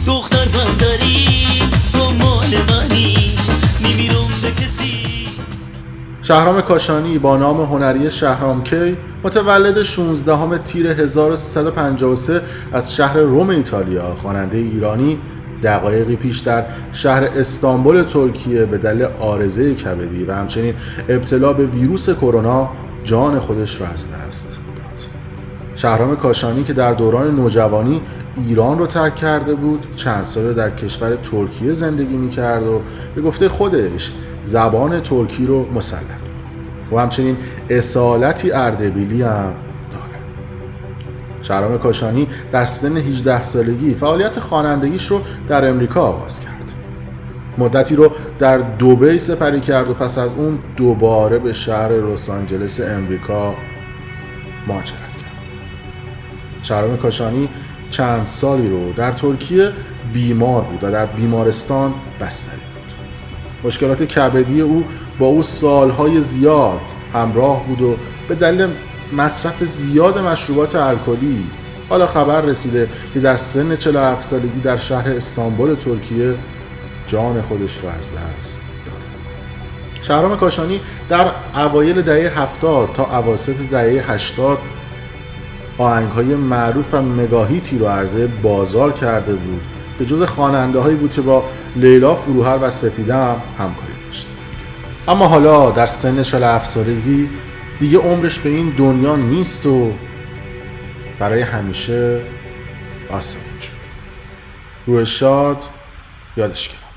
دختر من داری تو مال منی میمیرم به کسی. شهرام کاشانی با نام هنری شهرامکی متولد 16 تیر 1353 از شهر روم ایتالیا، خواننده ایرانی دقایقی پیش در شهر استانبول ترکیه به دلیل عارضه کبدی و همچنین ابتلا به ویروس کرونا جان خودش را از دست داد. شهرام کاشانی که در دوران نوجوانی ایران رو ترک کرده بود، چند سال در کشور ترکیه زندگی می‌کرد و به گفته خودش زبان ترکی رو مسلم و همچنین اصالتی اردبیلی هم داره. شهرام کاشانی در سن 18 سالگی فعالیت خوانندگیش رو در امریکا آغاز کرد. مدتی رو در دبی سپری کرد و پس از اون دوباره به شهر لس آنجلس امریکا مهاجرت کرد. شهرام کاشانی چند سالی رو در ترکیه بیمار بود و در بیمارستان بستری بود. مشکلات کبدی او با او سالهای زیاد همراه بود و به دلیل مصرف زیاد مشروبات الکلی حالا خبر رسیده که در سن 47 سالگی در شهر استانبول ترکیه جان خودش را از دست داد. شهرام کاشانی در اوایل دهه 70 تا اواسط دهه 80 آهنگ‌های معروف و مگاهیتی رو عرضه بازار کرده بود. به جز خواننده‌هایی بود که با لیلا فروهر و سپیدم همکاری داشت. اما حالا در سن 47 سالگی دیگه عمرش به این دنیا نیست و برای همیشه آسمان شد. روح شاد، یادش گرم.